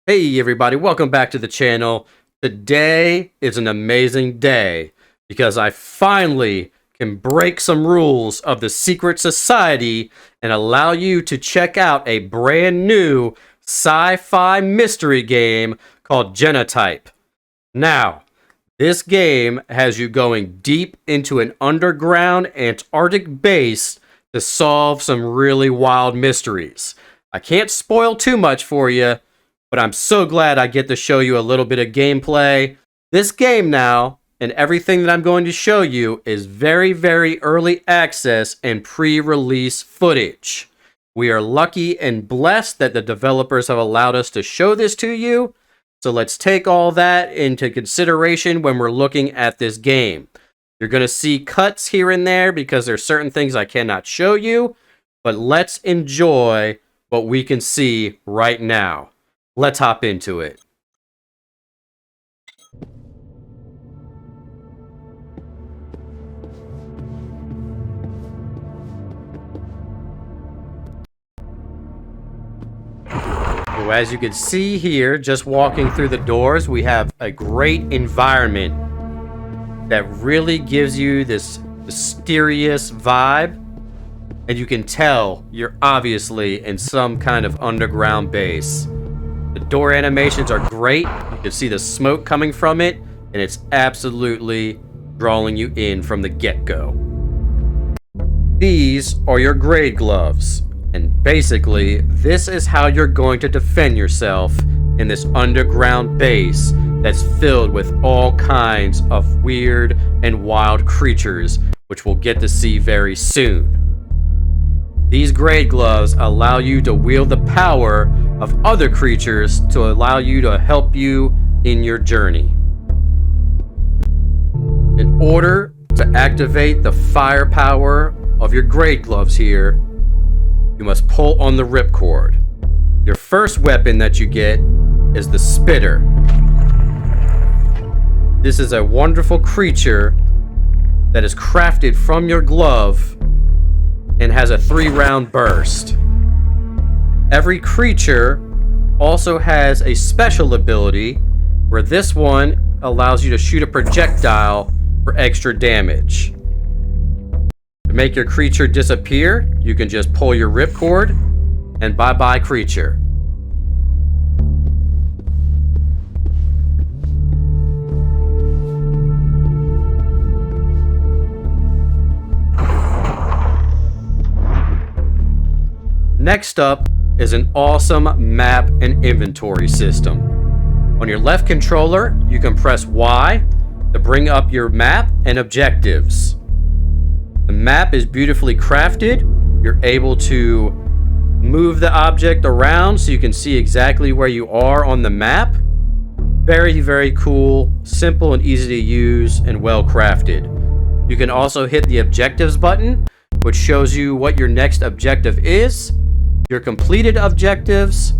Hey everybody, welcome back to the channel. Today is an amazing day because I finally can break some rules of the secret society and allow you to check out a brand new sci-fi mystery game called Genotype. Now, this game has you going deep into an underground Antarctic base to solve some really wild mysteries. I can't spoil too much for you, but I'm so glad I get to show you a little bit of gameplay. This game now, and everything that I'm going to show you, is very, very early access and pre-release footage. We are lucky and blessed that the developers have allowed us to show this to you, so let's take all that into consideration when we're looking at this game. You're going to see cuts here and there because there's certain things I cannot show you, but let's enjoy what we can see right now. Let's hop into it. So as you can see here, just walking through the doors, we have a great environment that really gives you this mysterious vibe. And you can tell you're obviously in some kind of underground base. The door animations are great. You can see the smoke coming from it, and it's absolutely drawing you in from the get-go. These are your grade gloves, and basically, this is how you're going to defend yourself in this underground base that's filled with all kinds of weird and wild creatures, which we'll get to see very soon. These grade gloves allow you to wield the power of other creatures to allow you to help you in your journey. In order to activate the firepower of your grade gloves here, you must pull on the ripcord. Your first weapon that you get is the spitter. This is a wonderful creature that is crafted from your glove and has a 3-round burst. Every creature also has a special ability where this one allows you to shoot a projectile for extra damage. To make your creature disappear, you can just pull your ripcord and bye-bye creature. Next up is an awesome map and inventory system. On your left controller, you can press Y to bring up your map and objectives. The map is beautifully crafted. You're able to move the object around so you can see exactly where you are on the map. Very, very cool, simple and easy to use, and well crafted. You can also hit the objectives button, which shows you what your next objective is, your completed objectives,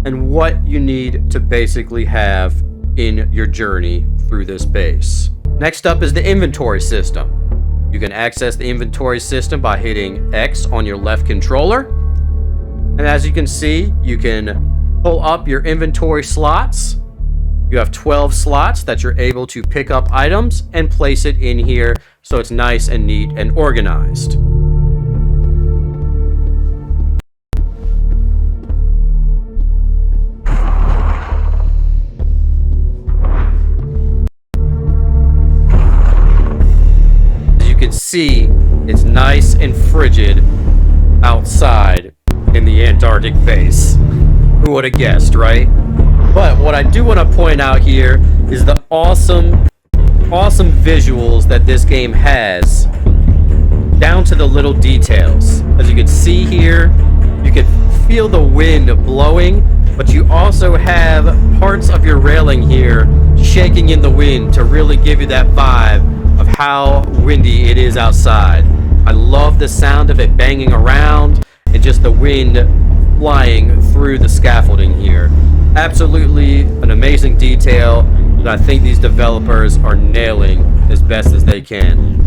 and what you need to basically have in your journey through this base. Next up is the inventory system. You can access the inventory system by hitting X on your left controller. And as you can see, you can pull up your inventory slots. You have 12 slots that you're able to pick up items and place it in here so it's nice and neat and organized. See, it's nice and frigid outside in the Antarctic base. Who would have guessed, right? But what I do want to point out here is the awesome visuals that this game has, down to the little details. As you can see here, you can feel the wind blowing, but you also have parts of your railing here shaking in the wind to really give you that vibe of how windy it is outside. I love the sound of it banging around and just the wind flying through the scaffolding here. Absolutely an amazing detail that I think these developers are nailing as best as they can.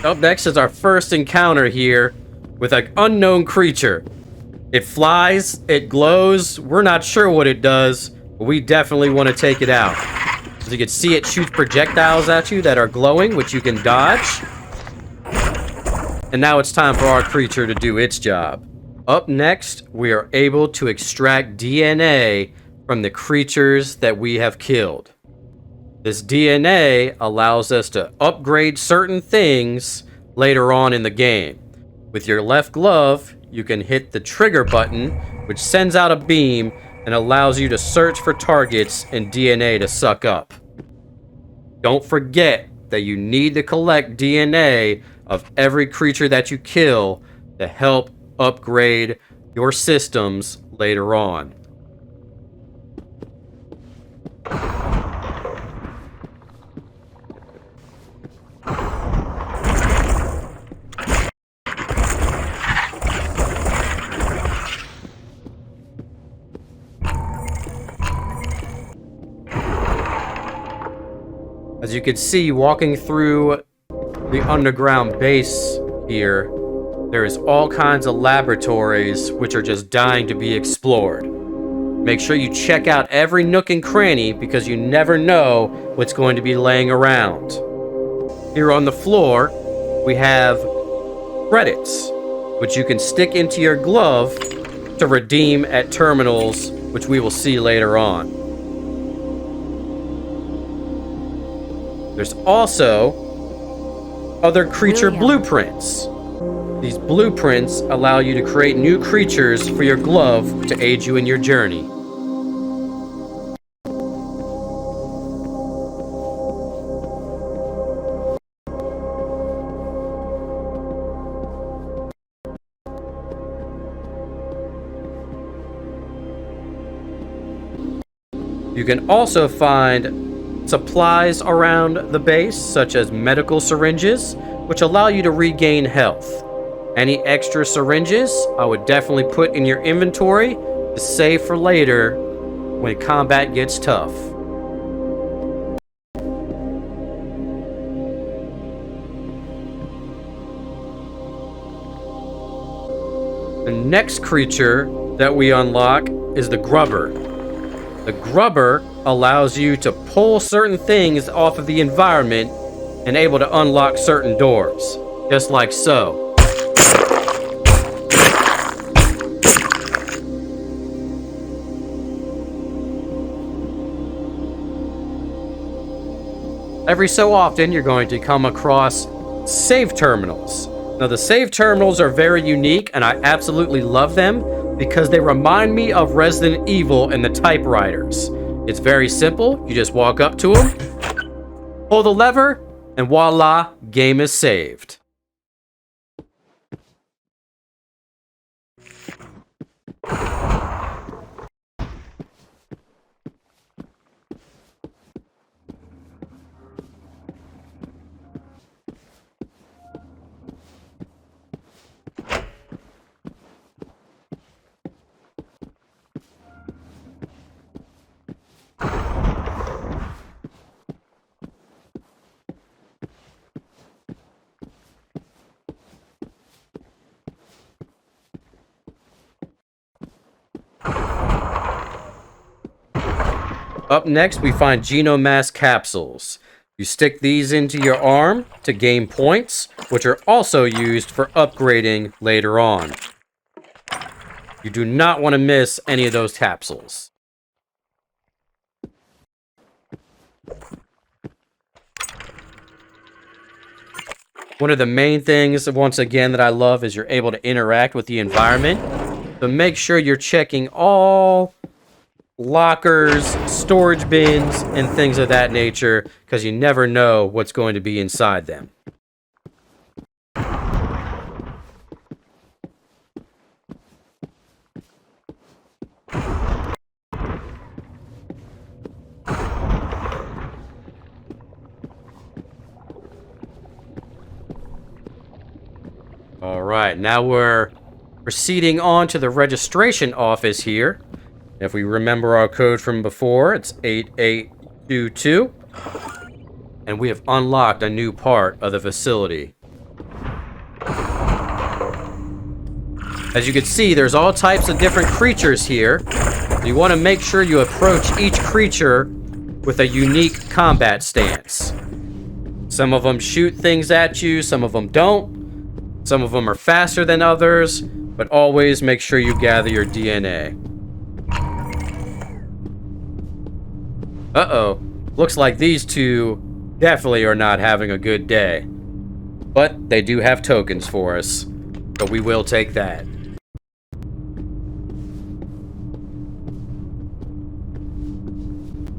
up next is our first encounter here with an unknown creature. It flies, it glows, we're not sure what it does, but we definitely want to take it out. As you can see, it shoots projectiles at you that are glowing, which you can dodge. And now it's time for our creature to do its job. Up next, we are able to extract DNA from the creatures that we have killed. This DNA allows us to upgrade certain things later on in the game. With your left glove, you can hit the trigger button, which sends out a beam and allows you to search for targets and DNA to suck up. Don't forget that you need to collect DNA of every creature that you kill to help upgrade your systems later on. As you can see, walking through the underground base here, there is all kinds of laboratories which are just dying to be explored. Make sure you check out every nook and cranny because you never know what's going to be laying around. Here on the floor, we have credits, which you can stick into your glove to redeem at terminals, which we will see later on. There's also other creature blueprints. These blueprints allow you to create new creatures for your glove to aid you in your journey. You can also find supplies around the base, such as medical syringes, which allow you to regain health. Any extra syringes, I would definitely put in your inventory to save for later when combat gets tough. The next creature that we unlock is the Grubber. The Grubber allows you to pull certain things off of the environment and able to unlock certain doors, just like so. Every so often, you're going to come across save terminals. Now, the save terminals are very unique, and I absolutely love them because they remind me of Resident Evil and the typewriters. It's very simple. You just walk up to them, pull the lever, and voila, game is saved. Up next, we find Genomass capsules. You stick these into your arm to gain points, which are also used for upgrading later on. You do not want to miss any of those capsules. One of the main things, once again, that I love is you're able to interact with the environment. So make sure you're checking all lockers, storage bins, and things of that nature, because you never know what's going to be inside them. All right, now we're proceeding on to the registration office here. If we remember our code from before, it's 8822. And we have unlocked a new part of the facility. As you can see, there's all types of different creatures here. You want to make sure you approach each creature with a unique combat stance. Some of them shoot things at you, some of them don't. Some of them are faster than others, but always make sure you gather your DNA. Uh-oh. Looks like these two definitely are not having a good day. But they do have tokens for us, so we will take that.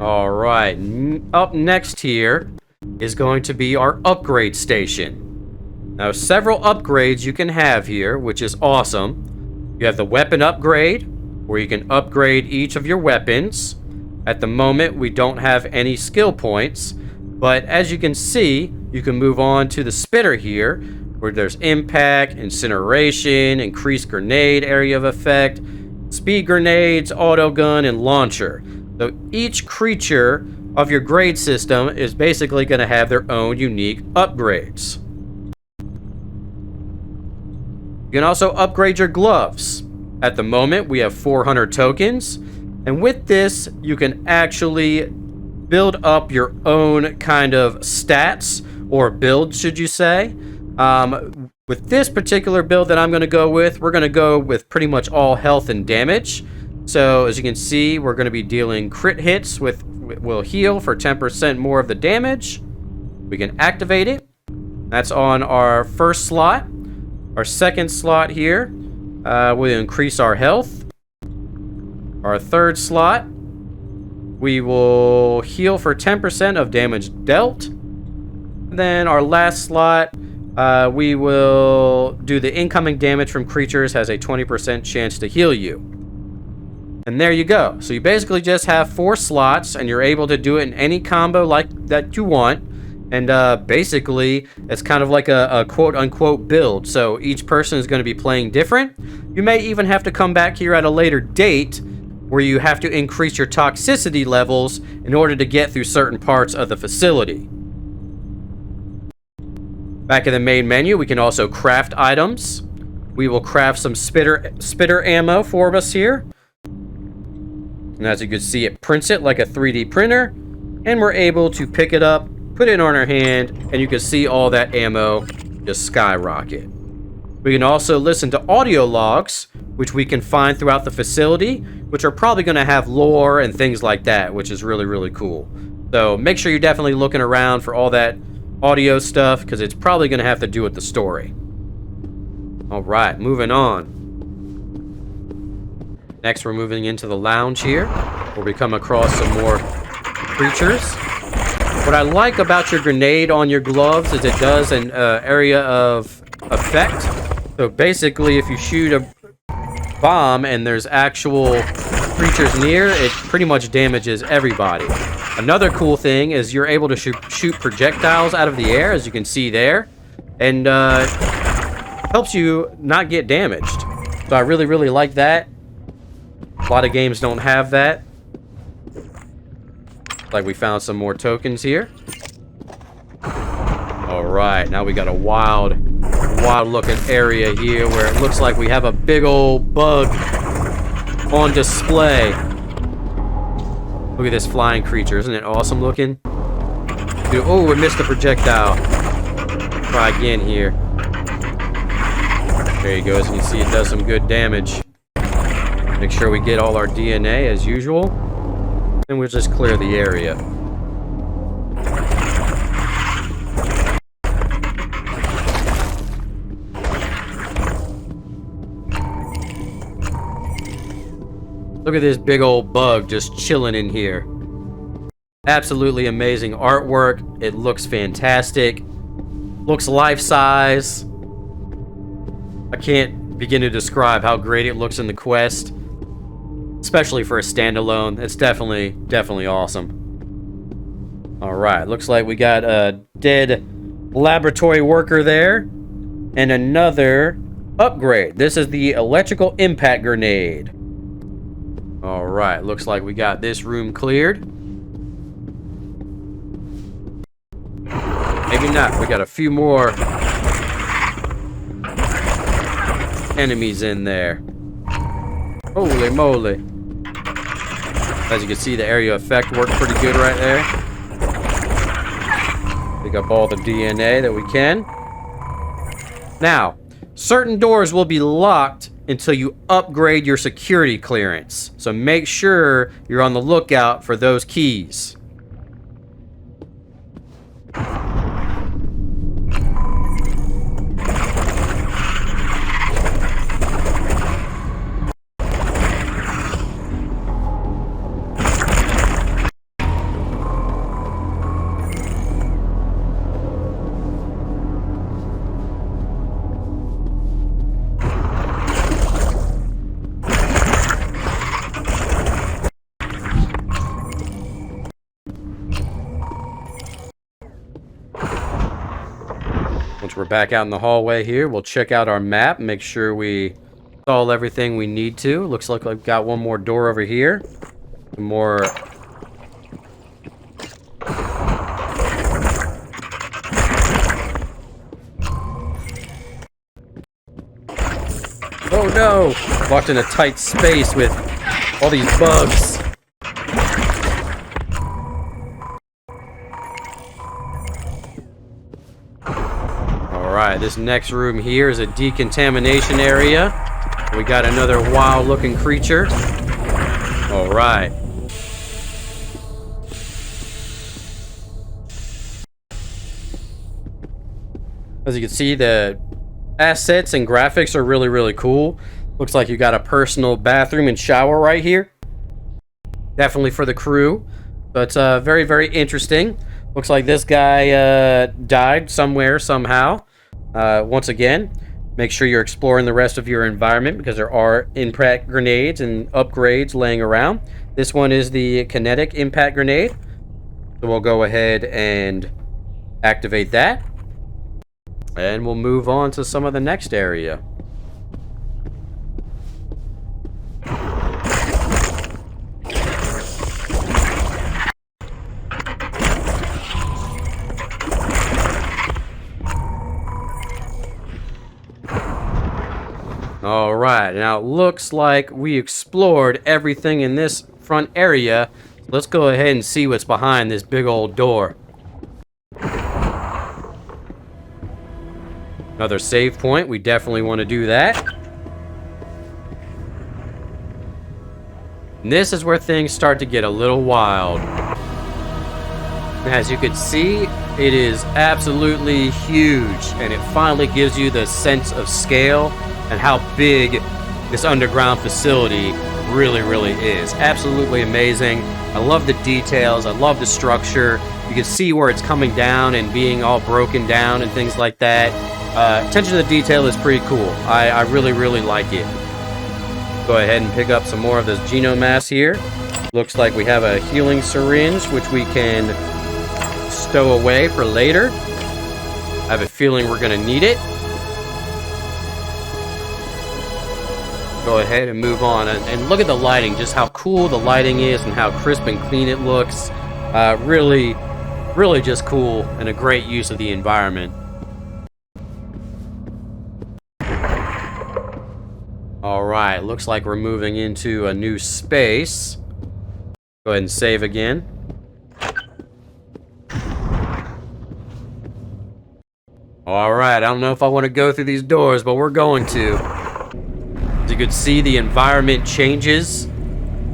Alright, up next here is going to be our upgrade station. Now, several upgrades you can have here, which is awesome. You have the weapon upgrade, where you can upgrade each of your weapons. At the moment, we don't have any skill points, but as you can see, you can move on to the spitter here, where there's impact, incineration, increased grenade area of effect, speed grenades, autogun, and launcher. So each creature of your grade system is basically going to have their own unique upgrades. You can also upgrade your gloves. At the moment, we have 400 tokens, and with this, you can actually build up your own kind of stats, or build, should you say. With this particular build that I'm going to go with, we're going to go with pretty much all health and damage. So, as you can see, we're going to be dealing crit hits with will heal for 10% more of the damage. We can activate it. That's on our first slot. Our second slot here will increase our health. Our third slot, we will heal for 10% of damage dealt. Then our last slot, we will do the incoming damage from creatures has a 20% chance to heal you. And there you go. So you basically just have 4 slots, and you're able to do it in any combo like that you want. And basically, it's kind of like a quote-unquote build. So each person is going to be playing different. You may even have to come back here at a later date where you have to increase your toxicity levels in order to get through certain parts of the facility. Back in the main menu, we can also craft items. We will craft some spitter ammo for us here. And as you can see, it prints it like a 3D printer. And we're able to pick it up, put it on our hand, and you can see all that ammo just skyrocket. We can also listen to audio logs, which we can find throughout the facility, which are probably going to have lore and things like that, which is really, really cool. So make sure you're definitely looking around for all that audio stuff, because it's probably going to have to do with the story. Alright, moving on. Next, we're moving into the lounge here, where we come across some more creatures. What I like about your grenade on your gloves is it does an area of effect. So basically, if you shoot a bomb and there's actual creatures near, it pretty much damages everybody. Another cool thing is you're able to shoot projectiles out of the air, as you can see there, and helps you not get damaged. So I really, really like that. A lot of games don't have that. Like, we found some more tokens here. Alright, now we got a wild looking area here where it looks like we have a big old bug on display. Look at this flying creature. Isn't it awesome looking? Dude, oh, we missed the projectile. Try again here. There you go. As you can see, it does some good damage. Make sure we get all our DNA as usual. And we'll just clear the area. Look at this big old bug just chilling in here. Absolutely amazing artwork. It looks fantastic. Looks life-size. I can't begin to describe how great it looks in the quest. Especially for a standalone. It's definitely awesome. Alright, looks like we got a dead laboratory worker there. And another upgrade. This is the electrical impact grenade. Alright, looks like we got this room cleared. Maybe not. We got a few more enemies in there. Holy moly. As you can see, the area effect worked pretty good right there. Pick up all the DNA that we can. Now, certain doors will be locked until you upgrade your security clearance. So make sure you're on the lookout for those keys. Once we're back out in the hallway here, we'll check out our map, make sure we install everything we need to. Looks like I've got one more door over here. Some more... Oh no! Walked in a tight space with all these bugs. Alright, this next room here is a decontamination area. We got another wild looking creature. Alright. As you can see, the assets and graphics are really, really cool. Looks like you got a personal bathroom and shower right here. Definitely for the crew. But very, very interesting. Looks like this guy died somewhere, somehow. Once again, make sure you're exploring the rest of your environment because there are impact grenades and upgrades laying around. This one is the kinetic impact grenade. So we'll go ahead and activate that. And we'll move on to some of the next area. Alright, now it looks like we explored everything in this front area. Let's go ahead and see what's behind this big old door. Another save point, we definitely want to do that. And this is where things start to get a little wild. As you can see, it is absolutely huge, and it finally gives you the sense of scale and how big this underground facility really, really is. Absolutely amazing. I love the details. I love the structure. You can see where it's coming down and being all broken down and things like that. Attention to the detail is pretty cool. I really, really like it. Go ahead and pick up some more of this genomass here. Looks like we have a healing syringe, which we can stow away for later. I have a feeling we're going to need it. Go ahead and move on. And look at the lighting, just how cool the lighting is and how crisp and clean it looks. Really, really just cool and a great use of the environment. Alright, looks like we're moving into a new space. Go ahead and save again. Alright, I don't know if I want to go through these doors, but we're going to. As you can see, the environment changes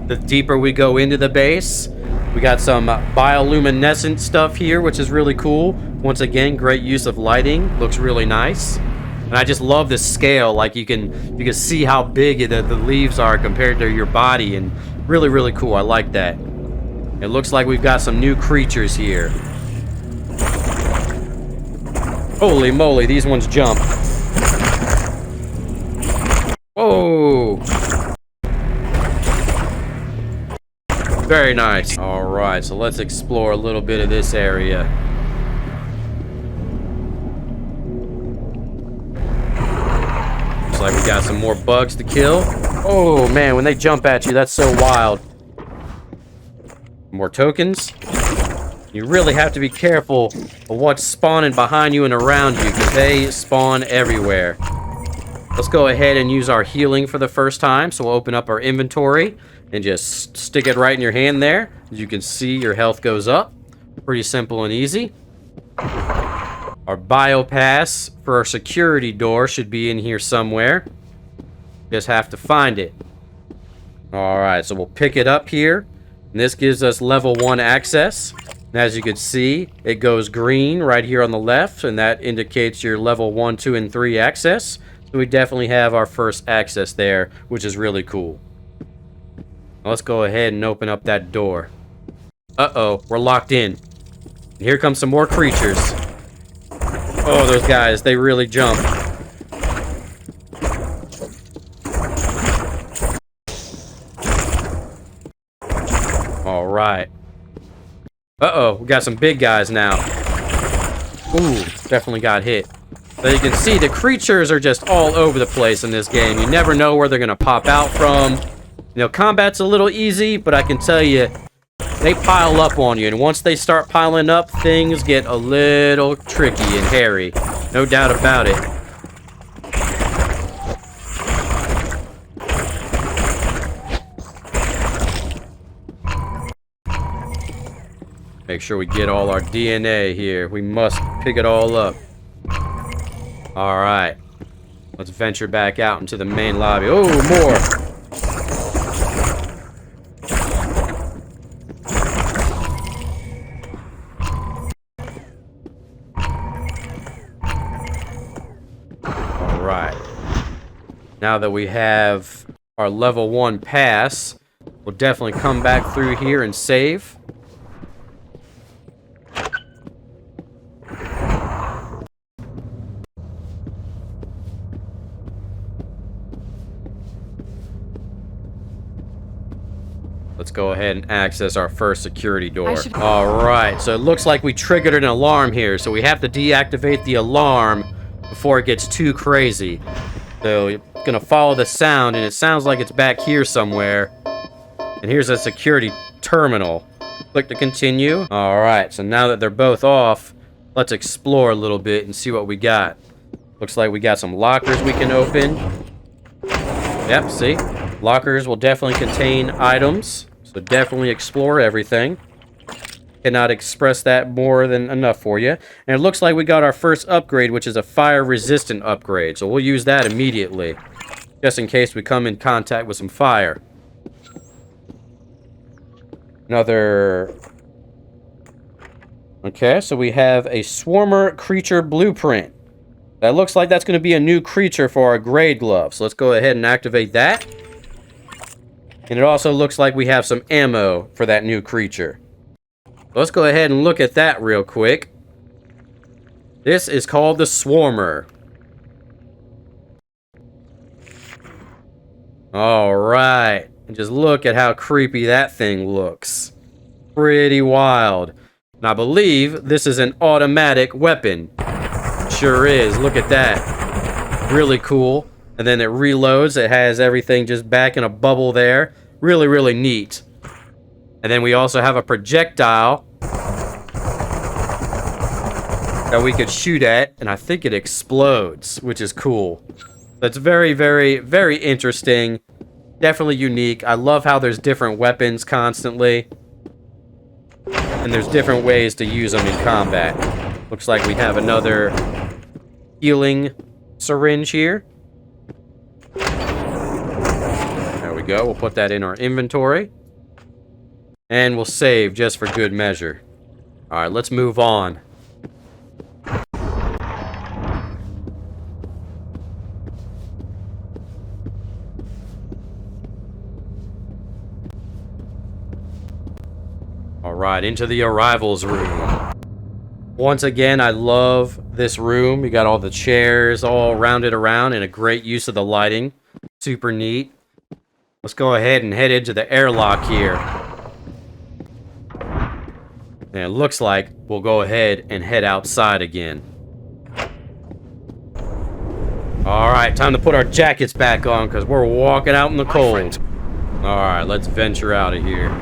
the deeper we go into the base. We got some bioluminescent stuff here, which is really cool. Once again, great use of lighting. Looks really nice. And I just love the scale. Like you can see how big the leaves are compared to your body, and really, really cool. I like that. It looks like we've got some new creatures here. Holy moly, these ones jump. Whoa! Very nice. Alright, so let's explore a little bit of this area. Looks like we got some more bugs to kill. Oh man, when they jump at you, that's so wild. More tokens. You really have to be careful of what's spawning behind you and around you, because they spawn everywhere. Let's go ahead and use our healing for the first time. So we'll open up our inventory and just stick it right in your hand there. As you can see, your health goes up. Pretty simple and easy. Our biopass for our security door should be in here somewhere. Just have to find it. Alright, so we'll pick it up here. And this gives us level 1 access. And as you can see, it goes green right here on the left. And that indicates your level 1, 2, and 3 access. So we definitely have our first access there, which is really cool. Let's go ahead and open up that door. Uh-oh, we're locked in. And here come some more creatures. Oh, those guys, they really jump. Alright. Uh-oh, we got some big guys now. Ooh, definitely got hit. So you can see the creatures are just all over the place in this game. You never know where they're going to pop out from. You know, combat's a little easy, but I can tell you, they pile up on you. And once they start piling up, things get a little tricky and hairy. No doubt about it. Make sure we get all our DNA here. We must pick it all up. Alright. Let's venture back out into the main lobby. Oh, more! Alright. Now that we have our level 1 pass, we'll definitely come back through here and save. Let's go ahead and access our first security door. Alright, so it looks like we triggered an alarm here, so we have to deactivate the alarm before it gets too crazy. So you're gonna follow the sound, and it sounds like it's back here somewhere. And here's a security terminal. Click to continue. Alright, so now that they're both off, let's explore a little bit and see what we got. Looks like we got some lockers we can open. Yep, see? Lockers will definitely contain items, so definitely explore everything. Cannot express that more than enough for you. And it looks like we got our first upgrade, which is a fire-resistant upgrade, so we'll use that immediately, just in case we come in contact with some fire. Another... Okay, so we have a Swarmer Creature Blueprint. That looks like that's going to be a new creature for our grade glove, so let's go ahead and activate that. And it also looks like we have some ammo for that new creature. Let's go ahead and look at that real quick. This is called the Swarmer. Alright. And just look at how creepy that thing looks. Pretty wild. And I believe this is an automatic weapon. Sure is. Look at that. Really cool. And then it reloads. It has everything just back in a bubble there. Really, really neat. And then we also have a projectile that we could shoot at, and I think it explodes, which is cool. That's very, very, very interesting. Definitely unique. I love how there's different weapons constantly. And there's different ways to use them in combat. Looks like we have another healing syringe here. There we go. We'll put that in our inventory. And we'll save just for good measure. Alright, let's move on. Alright, into the arrivals room. Once again, I love this room. You got all the chairs all rounded around and a great use of the lighting. Super neat. Let's go ahead and head into the airlock here. And it looks like we'll go ahead and head outside again. Alright, time to put our jackets back on because we're walking out in the cold. Alright, let's venture out of here.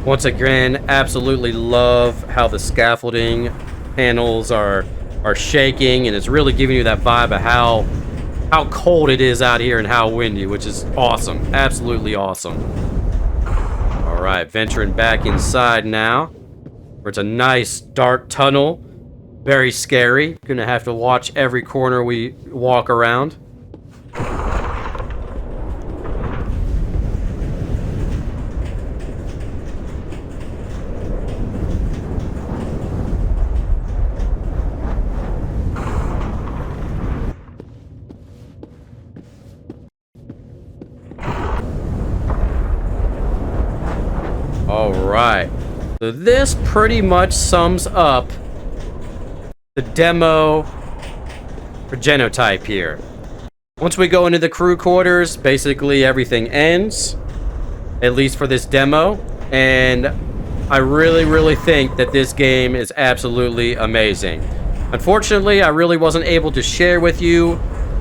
Once again, absolutely love how the scaffolding panels are shaking, and it's really giving you that vibe of how how cold it is out here and how windy, which is awesome. Absolutely awesome. All right, venturing back inside now. Where it's a nice dark tunnel. Very scary. Gonna have to watch every corner we walk around. All right. So this pretty much sums up the demo for Genotype here. Once we go into the crew quarters, basically everything ends, at least for this demo, and I really think that this game is absolutely amazing. Unfortunately, I really wasn't able to share with you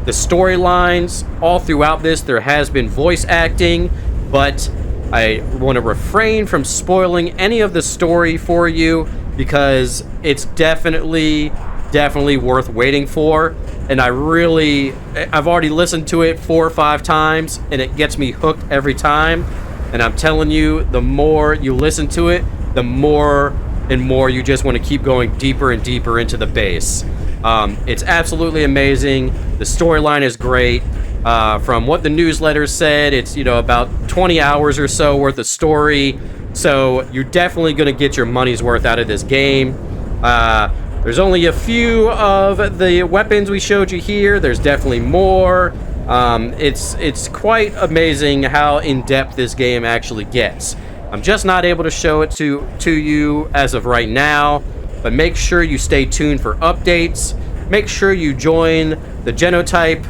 the storylines. All throughout this, there has been voice acting, but I want to refrain from spoiling any of the story for you because it's definitely worth waiting for. And I've already listened to it 4 or 5 times and it gets me hooked every time. And I'm telling you, the more you listen to it, the more and more you just want to keep going deeper and deeper into the base. It's absolutely amazing. The storyline is great. From what the newsletter said, it's, about 20 hours or so worth of story. So you're definitely going to get your money's worth out of this game. There's only a few of the weapons we showed you here. There's definitely more. It's quite amazing how in-depth this game actually gets. I'm just not able to show it to you as of right now, but make sure you stay tuned for updates. Make sure you join the Genotype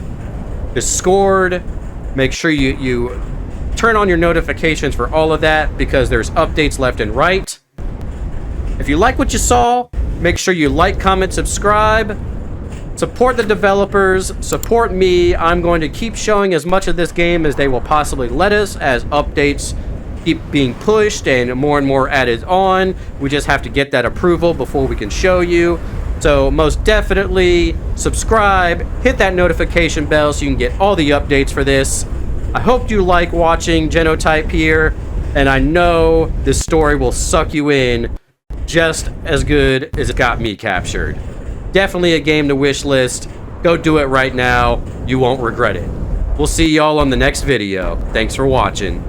Discord. Make sure you turn on your notifications for all of that because there's updates left and right. If you like what you saw, make sure you like, comment, subscribe. Support the developers, support me. I'm going to keep showing as much of this game as they will possibly let us as updates keep being pushed and more added on. We just have to get that approval before we can show you. So most definitely subscribe, hit that notification bell so you can get all the updates for this. I hope you like watching Genotype here, and I know this story will suck you in just as good as it got me captured. Definitely a game to wish list. Go do it right now. You won't regret it. We'll see y'all on the next video. Thanks for watching.